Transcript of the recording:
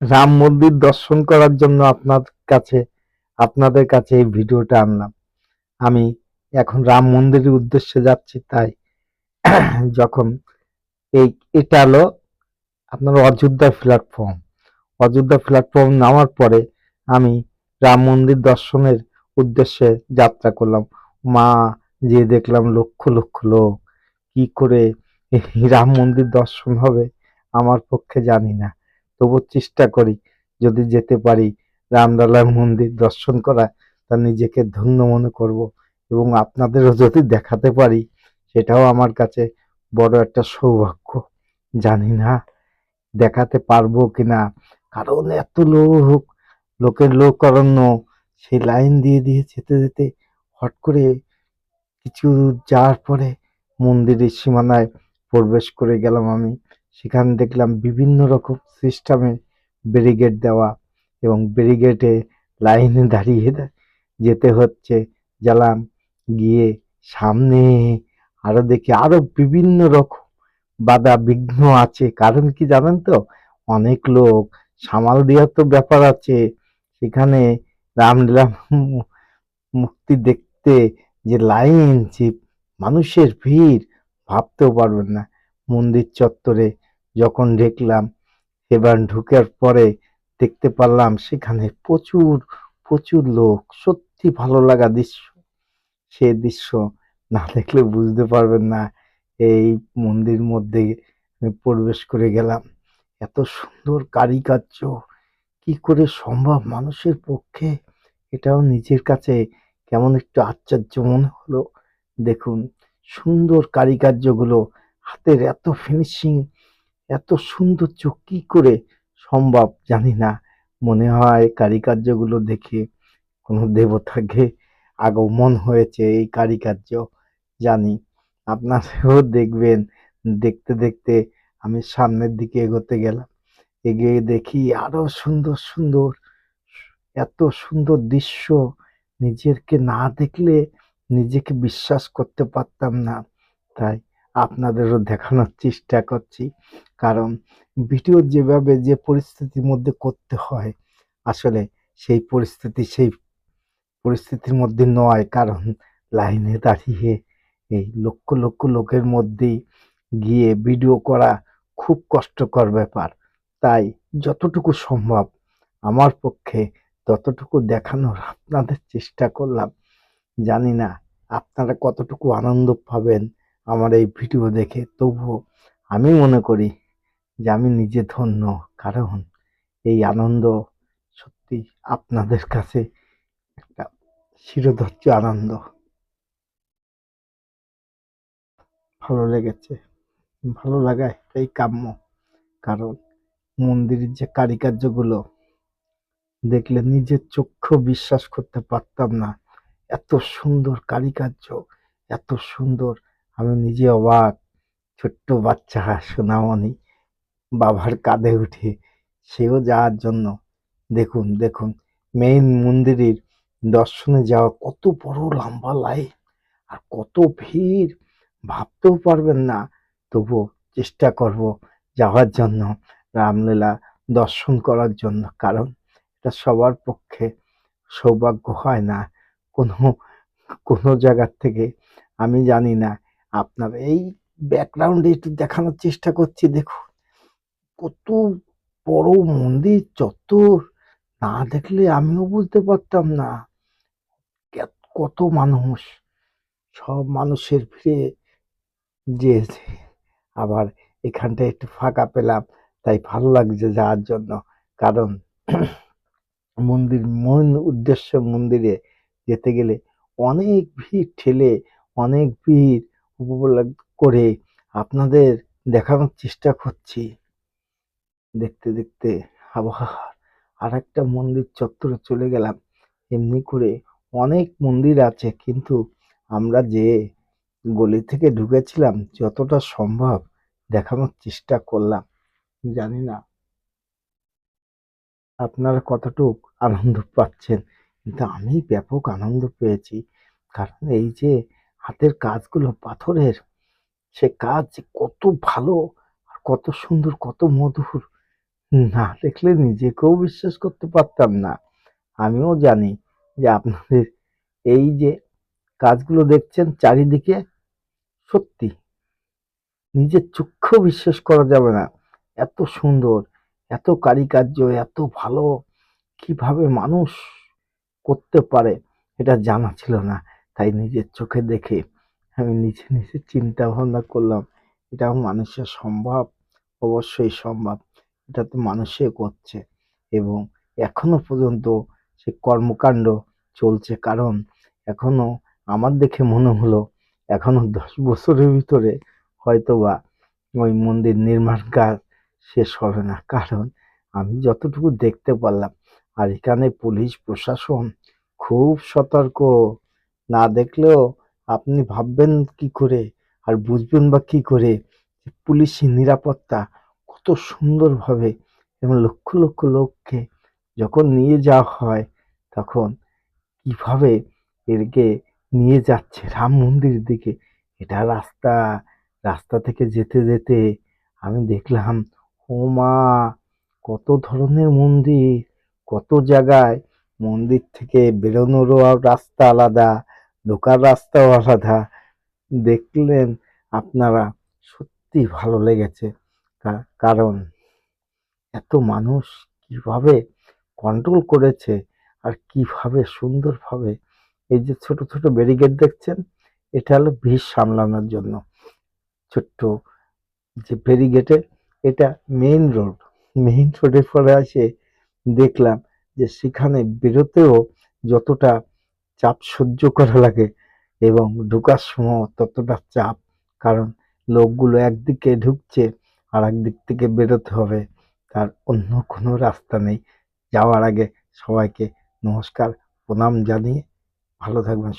রাম মন্দির দর্শন করার জন্য কাছে আপনাদের কাছে এই ভিডিওটা আনলাম। আমি এখন রাম মন্দিরের উদ্দেশ্যে যাচ্ছি, তাই যখন এই এটা হলো আপনার অযোধ্যা প্ল্যাটফর্ম। অযোধ্যা প্ল্যাটফর্ম নামার পরে আমি রাম মন্দির দর্শনের উদ্দেশ্যে যাত্রা করলাম। মা, যে দেখলাম লক্ষ লক্ষ লোক। কি করে এই রাম মন্দির দর্শন হবে আমার পক্ষে জানি না, তবু চেষ্টা করি যদি যেতে পারি রামলালার মন্দির দর্শন করা, তা নিজেকে ধন্য মনে করব এবং আপনাদেরও যদি দেখাতে পারি সেটাও আমার কাছে বড় একটা সৌভাগ্য। জানি না দেখাতে পারবো কিনা, কারণ এত লোক, লোকের লোকারণ্য, সেই লাইন দিয়ে দিয়ে যেতে যেতে হট করে কিছু যাওয়ার পরে মন্দিরের সীমানায় প্রবেশ করে গেলাম আমি। সেখানে দেখলাম বিভিন্ন রকম সিস্টেমে ব্যারিকেড দেওয়া এবং ব্যারিকেডে লাইনে দাঁড়িয়ে যেতে হচ্ছে। গেলাম, গিয়ে সামনে আরো দেখি আরো বিভিন্ন রকম বাধা বিঘ্ন আছে। কারণ কি জানেন তো, অনেক লোক সামাল দেওয়ার তো ব্যাপার আছে সেখানে। রামলীলা মুক্তি দেখতে যে লাইন, যে মানুষের ভিড়, ভাবতেও পারবেন না। মন্দির চত্বরে যখন দেখলাম, এবার ঢুকার পরে দেখতে পারলাম সেখানে প্রচুর প্রচুর লোক। সত্যি ভালো লাগা দৃশ্য। সে দৃশ্য না দেখলে বুঝতে পারবেন না। এই মন্দির মধ্যে আমি প্রবেশ করে গেলাম। এত সুন্দর কারুকার্য কি করে সম্ভব মানুষের পক্ষে, এটাও নিজের কাছে কেমন একটু আশ্চর্য মনে হলো। দেখুন সুন্দর কারুকার্যগুলো, হাতের এত ফিনিশিং, এত সৌন্দর্য কি করে সম্ভব জানি না। মনে হয় কারুকার্যগুলো দেখে কোনো দেবতাকে আগমন হয়েছে এই কারুকার্য। জানি আপনারাও দেখবেন। দেখতে দেখতে আমি সামনের দিকে এগোতে গেলাম। এগিয়ে দেখি আরো সুন্দর সুন্দর, এত সুন্দর দৃশ্য নিজেকে না দেখলে নিজেকে বিশ্বাস করতে পারতাম না। তাই আপনাদেরও দেখানোর চেষ্টা করছি। কারণ ভিডিও যেভাবে যে পরিস্থিতির মধ্যে করতে হয়, আসলে সেই পরিস্থিতির মধ্যে নয়। কারণ লাইনে দাঁড়িয়ে এই লক্ষ লক্ষ লোকের মধ্যেই গিয়ে ভিডিও করা খুব কষ্টকর ব্যাপার। তাই যতটুকু সম্ভব আমার পক্ষে ততটুকু দেখানোর আপনাদের চেষ্টা করলাম। জানি না আপনারা কতটুকু আনন্দ পাবেন আমার এই ভিডিও দেখে, তবুও আমি মনে করি যে আমি নিজে ধন্য। কারণ এই আনন্দ সত্যি আপনাদের কাছে একটা শিরোধার্য আনন্দ। ভালো লেগেছে, ভালো লাগা এটাই কাম্য। কারণ মন্দিরের যে কারুকার্যগুলো দেখলে নিজের চক্ষু বিশ্বাস করতে পারতাম না। এত সুন্দর কারুকার্য, এত সুন্দর, আমি নিজে অবাক। ছোট্ট বাচ্চা সোনামণি বাবার কাঁধে উঠে সেও যাওয়ার জন্য। দেখুন দেখুন, মেইন মন্দিরের দর্শনে যাওয়া কত বড় লম্বা লাইন আর কত ভিড়, ভাবতেও পারবেন না। তবুও চেষ্টা করব যাওয়ার জন্য, রামলীলা দর্শন করার জন্য। কারণ এটা সবার পক্ষে সৌভাগ্য হয় না। কোনো কোনো জায়গার থেকে আমি জানি না। আপনার এই ব্যাকগ্রাউন্ডে একটু দেখানোর চেষ্টা করছি। দেখুন কত বড় মন্দির চত্বর, না দেখলে আমিও বুঝতে পারতাম না। কত মানুষ, সব মানুষের ভিড়ে যে আবার এখানটা একটু ফাঁকা পেলাম, তাই ভালো লাগছে যাওয়ার জন্য। কারণ মন্দির মূল উদ্দেশ্য, মন্দিরে যেতে গেলে অনেক ভিড় ঠেলে, অনেক ভিড় উপলব্ধ করে আপনাদের দেখানোর চেষ্টা করছি। দেখতে দেখতে আবার আর একটা মন্দির চত্বরে চলে গেলাম। এমনি করে অনেক মন্দির আছে, কিন্তু আমরা যে গলি থেকে ঢুকেছিলাম যতটা সম্ভব দেখানোর চেষ্টা করলাম। জানি না আপনারা কতটুক আনন্দ পাচ্ছেন, কিন্তু আমি ব্যাপক আনন্দ পেয়েছি। কারণ এই যে হাতের কাজগুলো পাথরের, সে কাজ যে কত ভালো আর কত সুন্দর, কত মধুর, না দেখলে নিজেকেও বিশ্বাস করতে পারতাম না। আমিও জানি যে আপনাদের এই যে কাজগুলো দেখছেন চারিদিকে, সত্যি নিজের চক্ষেও বিশ্বাস করা যাবে না। এত সুন্দর, এত কারুকার্য, এত ভালো কিভাবে মানুষ করতে পারে এটা জানা ছিল না। তাই নিজের চোখে দেখে আমি নিজে নিজে চিন্তা ভাবনা করলাম, এটা মানুষের সম্ভব? অবশ্যই সম্ভব। এটা তো মানুষে করছে এবং এখনো পর্যন্ত সে কর্মকাণ্ড চলছে। কারণ এখনো আমার দেখে মনে হলো এখনো 10 বছরের ভিতরে হয়তোবা ওই মন্দির নির্মাণ কাজ শেষ হবে না। কারণ আমি যতটুকু দেখতে পারলাম, আর এখানে পুলিশ প্রশাসন খুব সতর্ক। না দেখলেও আপনি ভাববেন কি করে আর বুঝবেন বা কি করে যে পুলিশি নিরাপত্তা কত সুন্দরভাবে এবং লক্ষ লক্ষ লোককে যখন নিয়ে যাওয়া হয় তখন কিভাবে এদেরকে নিয়ে যাচ্ছে রাম মন্দিরের দিকে। এটা রাস্তা, রাস্তা থেকে যেতে যেতে আমি দেখলাম, ও মা, কত ধরনের মন্দির, কত জায়গায় মন্দির থেকে বেরোনোরও রাস্তা আলাদা, ঢোকার রাস্তাও আলাদা। দেখলেন আপনারা, সত্যি ভালো লেগেছে। কারণ এত মানুষ কিভাবে কন্ট্রোল করেছে আর কিভাবে সুন্দরভাবে এই যে ছোট ছোট ব্যারিকেড দেখছেন, এটা হলো ভিড় সামলানোর জন্য। ছোট্ট যে ব্যারিকেডে, এটা মেইন রোড, মেইন রোডের পরে আসে দেখলাম যে সেখানে বেরোতেও যতটা চাপ সহ্য করা লাগে এবং ঢোকার সময় ততটা চাপ। কারণ লোকগুলো একদিকে ঢুকছে আর একদিক থেকে বেরোতে হবে, তার অন্য কোনো রাস্তা নেই। যাওয়ার আগে সবাইকে নমস্কার, প্রণাম জানিয়ে ভালো থাকবেন।